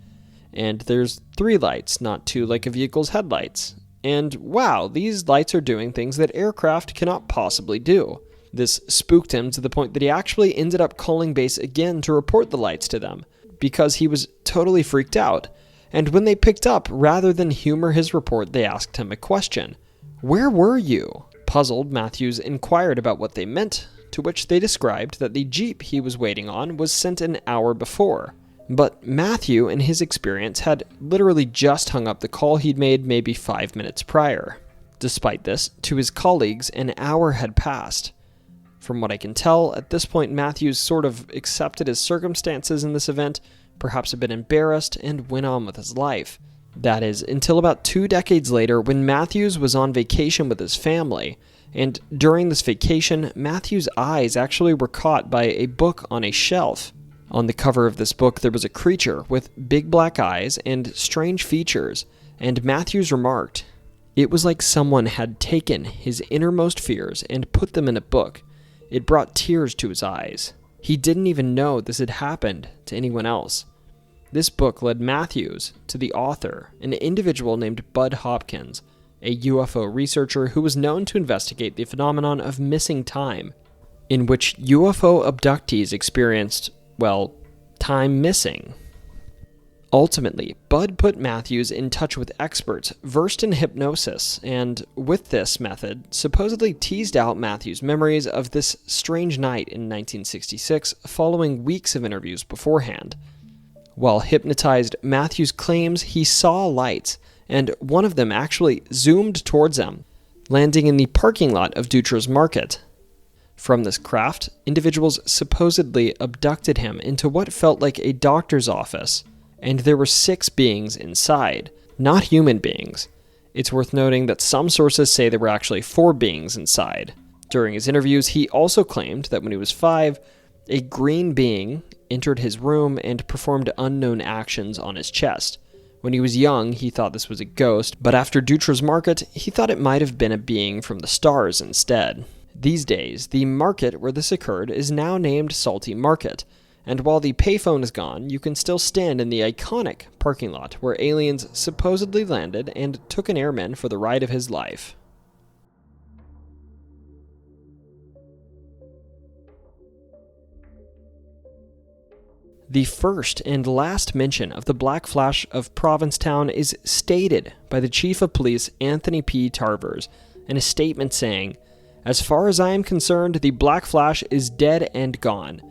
And there's 3 lights, not 2 like a vehicle's headlights. And wow, these lights are doing things that aircraft cannot possibly do. This spooked him to the point that he actually ended up calling base again to report the lights to them, because he was totally freaked out. And when they picked up, rather than humor his report, they asked him a question. "Where were you?" Puzzled, Matthews inquired about what they meant, to which they described that the Jeep he was waiting on was sent an hour before. But Matthew, in his experience, had literally just hung up the call he'd made maybe 5 minutes prior. Despite this, to his colleagues, an hour had passed. From what I can tell, at this point Matthews sort of accepted his circumstances in this event, perhaps a bit embarrassed, and went on with his life. That is, until about 2 decades later when Matthews was on vacation with his family, and during this vacation, Matthews' eyes actually were caught by a book on a shelf. On the cover of this book there was a creature with big black eyes and strange features, and Matthews remarked, "It was like someone had taken his innermost fears and put them in a book. It brought tears to his eyes. He didn't even know this had happened to anyone else." This book led Matthews to the author, an individual named Bud Hopkins, a UFO researcher who was known to investigate the phenomenon of missing time, in which UFO abductees experienced, time missing. Ultimately, Bud put Matthews in touch with experts versed in hypnosis, and with this method, supposedly teased out Matthews' memories of this strange night in 1966 following weeks of interviews beforehand. While hypnotized, Matthews claims he saw lights, and one of them actually zoomed towards him, landing in the parking lot of Dutra's market. From this craft, individuals supposedly abducted him into what felt like a doctor's office, and there were 6 beings inside, not human beings. It's worth noting that some sources say there were actually 4 beings inside. During his interviews, he also claimed that when he was 5, a green being entered his room and performed unknown actions on his chest. When he was young, he thought this was a ghost, but after Dutra's market, he thought it might have been a being from the stars instead. These days, the market where this occurred is now named Salty Market, and while the payphone is gone, you can still stand in the iconic parking lot where aliens supposedly landed and took an airman for the ride of his life. The first and last mention of the Black Flash of Provincetown is stated by the Chief of Police Anthony P. Tarvers in a statement saying, "As far as I am concerned, the Black Flash is dead and gone."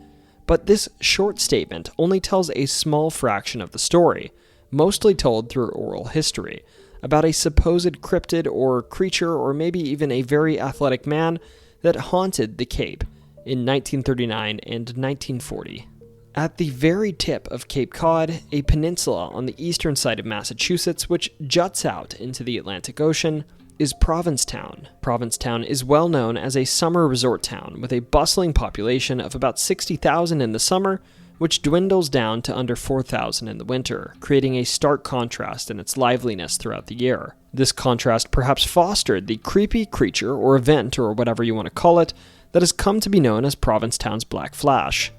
But this short statement only tells a small fraction of the story, mostly told through oral history, about a supposed cryptid or creature or maybe even a very athletic man that haunted the Cape in 1939 and 1940. At the very tip of Cape Cod, a peninsula on the eastern side of Massachusetts which juts out into the Atlantic Ocean, is Provincetown. Provincetown is well known as a summer resort town with a bustling population of about 60,000 in the summer, which dwindles down to under 4,000 in the winter, creating a stark contrast in its liveliness throughout the year. This contrast perhaps fostered the creepy creature or event or whatever you want to call it that has come to be known as Provincetown's Black Flash.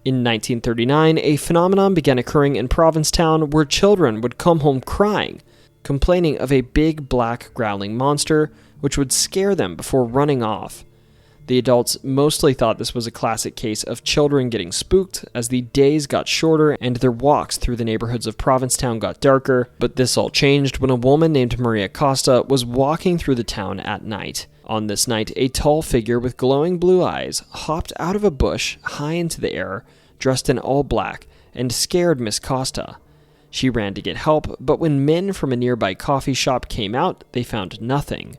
In 1939, a phenomenon began occurring in Provincetown where children would come home crying, complaining of a big black growling monster which would scare them before running off. The adults mostly thought this was a classic case of children getting spooked as the days got shorter and their walks through the neighborhoods of Provincetown got darker, but this all changed when a woman named Maria Costa was walking through the town at night. On this night, a tall figure with glowing blue eyes hopped out of a bush high into the air, dressed in all black, and scared Miss Costa. She ran to get help, but when men from a nearby coffee shop came out, they found nothing.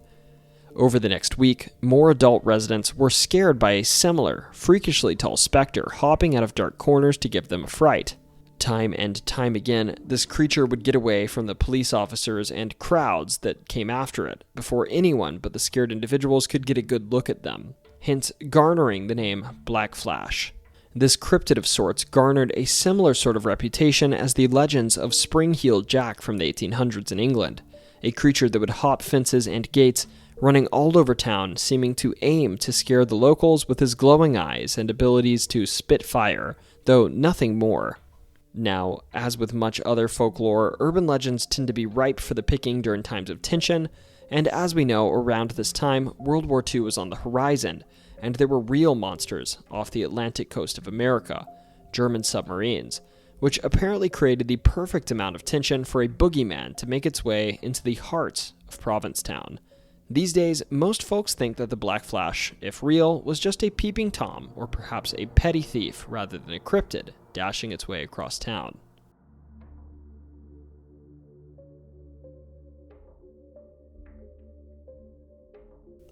Over the next week, more adult residents were scared by a similar, freakishly tall specter hopping out of dark corners to give them a fright. Time and time again, this creature would get away from the police officers and crowds that came after it, before anyone but the scared individuals could get a good look at them, hence garnering the name Black Flash. This cryptid of sorts garnered a similar sort of reputation as the legends of Spring-Heeled Jack from the 1800s in England, a creature that would hop fences and gates, running all over town, seeming to aim to scare the locals with his glowing eyes and abilities to spit fire, though nothing more. Now, as with much other folklore, urban legends tend to be ripe for the picking during times of tension, and as we know, around this time, World War II was on the horizon, and there were real monsters off the Atlantic coast of America, German submarines, which apparently created the perfect amount of tension for a boogeyman to make its way into the heart of Provincetown. These days, most folks think that the Black Flash, if real, was just a peeping Tom, or perhaps a petty thief rather than a cryptid, dashing its way across town.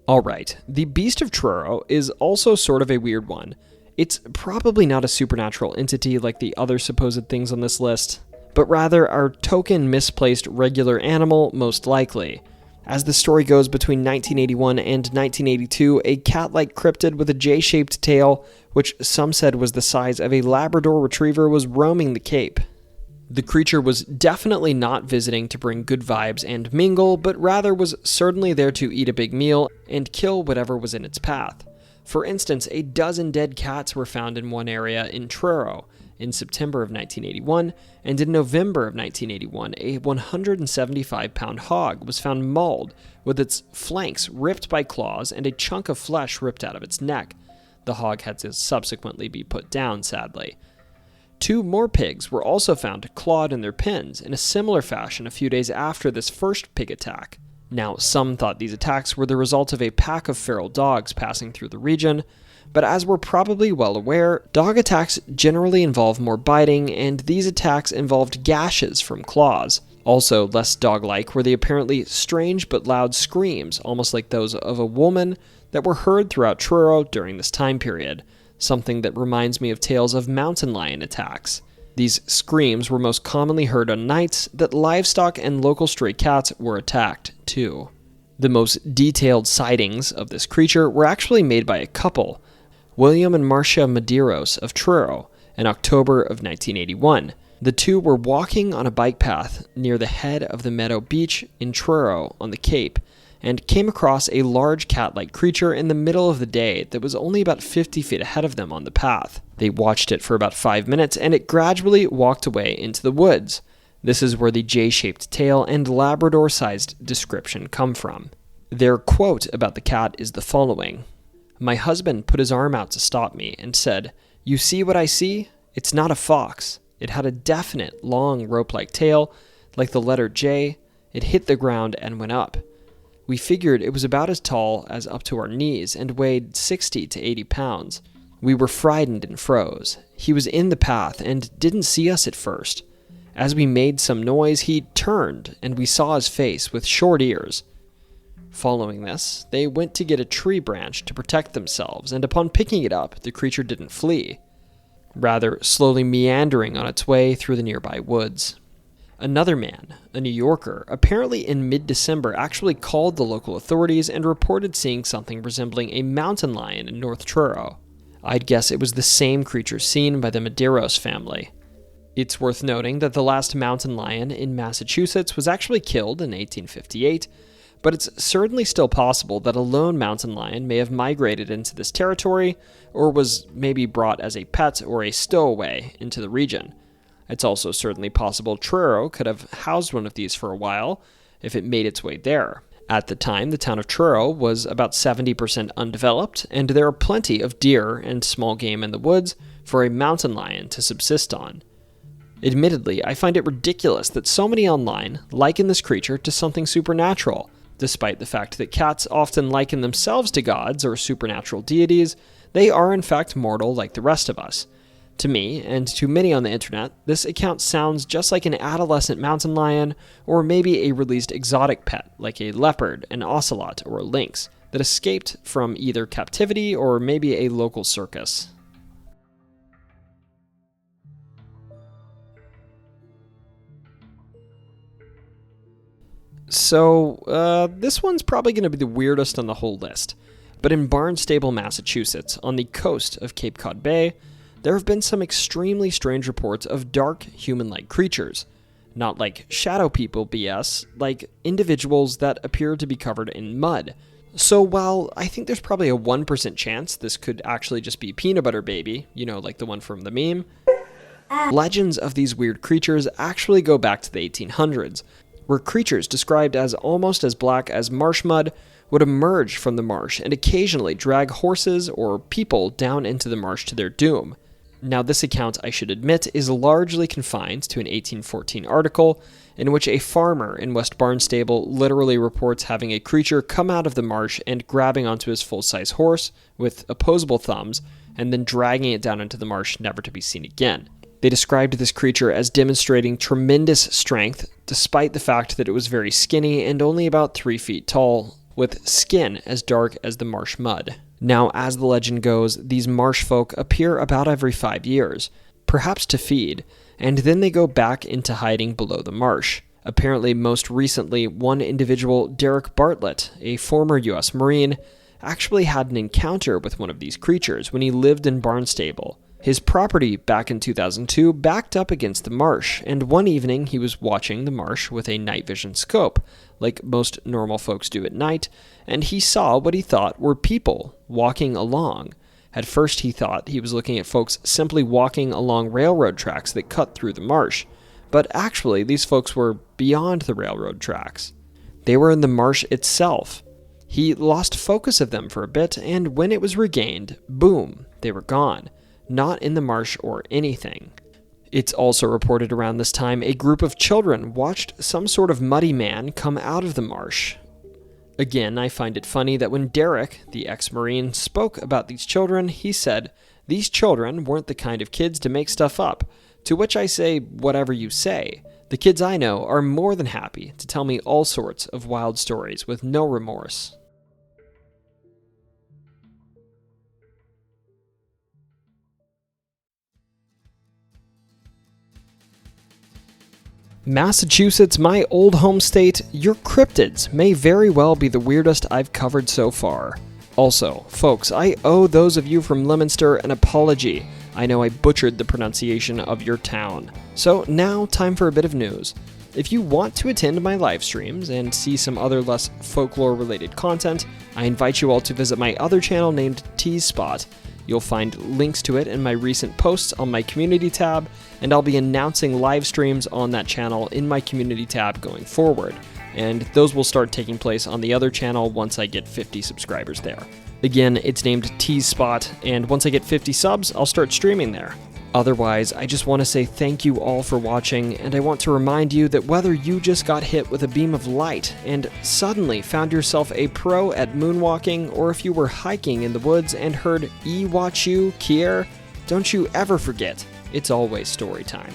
Alright, the Beast of Truro is also sort of a weird one. It's probably not a supernatural entity like the other supposed things on this list, but rather our token misplaced regular animal most likely. As the story goes, between 1981 and 1982, a cat-like cryptid with a J-shaped tail, which some said was the size of a Labrador retriever, was roaming the Cape. The creature was definitely not visiting to bring good vibes and mingle, but rather was certainly there to eat a big meal and kill whatever was in its path. For instance, a dozen dead cats were found in one area in Truro in September of 1981, and in November of 1981, a 175-pound hog was found mauled, with its flanks ripped by claws and a chunk of flesh ripped out of its neck. The hog had to subsequently be put down, sadly. 2 more pigs were also found clawed in their pens in a similar fashion a few days after this first pig attack. Now, some thought these attacks were the result of a pack of feral dogs passing through the region, but as we're probably well aware, dog attacks generally involve more biting, and these attacks involved gashes from claws. Also, less dog-like were the apparently strange but loud screams, almost like those of a woman, that were heard throughout Truro during this time period, something that reminds me of tales of mountain lion attacks. These screams were most commonly heard on nights that livestock and local stray cats were attacked, too. The most detailed sightings of this creature were actually made by a couple, William and Marcia Medeiros of Truro, in October of 1981. The two were walking on a bike path near the head of the Meadow Beach in Truro on the Cape, and came across a large cat-like creature in the middle of the day that was only about 50 feet ahead of them on the path. They watched it for about 5 minutes, and it gradually walked away into the woods. This is where the J-shaped tail and Labrador-sized description come from. Their quote about the cat is the following: "My husband put his arm out to stop me and said, 'You see what I see? It's not a fox. It had a definite, long, rope-like tail, like the letter J. It hit the ground and went up. We figured it was about as tall as up to our knees and weighed 60 to 80 pounds. We were frightened and froze. He was in the path and didn't see us at first. As we made some noise, he turned, and we saw his face with short ears.' Following this, they went to get a tree branch to protect themselves, and upon picking it up, the creature didn't flee, rather slowly meandering on its way through the nearby woods." Another man, a New Yorker, apparently in mid-December actually called the local authorities and reported seeing something resembling a mountain lion in North Truro. I'd guess it was the same creature seen by the Medeiros family. It's worth noting that the last mountain lion in Massachusetts was actually killed in 1858, but it's certainly still possible that a lone mountain lion may have migrated into this territory, or was maybe brought as a pet or a stowaway into the region. It's also certainly possible Truro could have housed one of these for a while, if it made its way there. At the time, the town of Truro was about 70% undeveloped, and there are plenty of deer and small game in the woods for a mountain lion to subsist on. Admittedly, I find it ridiculous that so many online liken this creature to something supernatural, despite the fact that cats often liken themselves to gods or supernatural deities. They are in fact mortal like the rest of us. To me, and to many on the internet, this account sounds just like an adolescent mountain lion, or maybe a released exotic pet, like a leopard, an ocelot, or a lynx, that escaped from either captivity or maybe a local circus. So, this one's probably going to be the weirdest on the whole list. But in Barnstable, Massachusetts, on the coast of Cape Cod Bay, there have been some extremely strange reports of dark, human-like creatures. Not like shadow people BS, like individuals that appear to be covered in mud. So while I think there's probably a 1% chance this could actually just be Peanut Butter Baby, you know, like the one from the meme, legends of these weird creatures actually go back to the 1800s, where creatures described as almost as black as marsh mud would emerge from the marsh and occasionally drag horses or people down into the marsh to their doom. Now, this account, I should admit, is largely confined to an 1814 article in which a farmer in West Barnstable literally reports having a creature come out of the marsh and grabbing onto his full-size horse with opposable thumbs and then dragging it down into the marsh, never to be seen again. They described this creature as demonstrating tremendous strength, despite the fact that it was very skinny and only about 3 feet tall, with skin as dark as the marsh mud. Now, as the legend goes, these marsh folk appear about every 5 years, perhaps to feed, and then they go back into hiding below the marsh. Apparently, most recently, one individual, Derek Bartlett, a former U.S. Marine, actually had an encounter with one of these creatures when he lived in Barnstable. His property back in 2002 backed up against the marsh, and one evening he was watching the marsh with a night vision scope, like most normal folks do at night, and he saw what he thought were people walking along. At first he thought he was looking at folks simply walking along railroad tracks that cut through the marsh, but actually these folks were beyond the railroad tracks. They were in the marsh itself. He lost focus of them for a bit, and when it was regained, boom, they were gone. Not in the marsh or anything. It's also reported around this time a group of children watched some sort of muddy man come out of the marsh. Again, I find it funny that when Derek, the ex-Marine, spoke about these children, he said, "These children weren't the kind of kids to make stuff up," to which I say, whatever you say. The kids I know are more than happy to tell me all sorts of wild stories with no remorse. Massachusetts, my old home state, your cryptids may very well be the weirdest I've covered so far. Also, folks, I owe those of you from Leominster an apology. I know I butchered the pronunciation of your town. So now, time for a bit of news. If you want to attend my live streams and see some other less folklore-related content, I invite you all to visit my other channel named T-Spot. You'll find links to it in my recent posts on my community tab, and I'll be announcing live streams on that channel in my community tab going forward, and those will start taking place on the other channel once I get 50 subscribers there. Again, it's named T-Spot, and once I get 50 subs, I'll start streaming there. Otherwise, I just want to say thank you all for watching, and I want to remind you that whether you just got hit with a beam of light and suddenly found yourself a pro at moonwalking, or if you were hiking in the woods and heard "E watch you, Kier," don't you ever forget, it's always story time.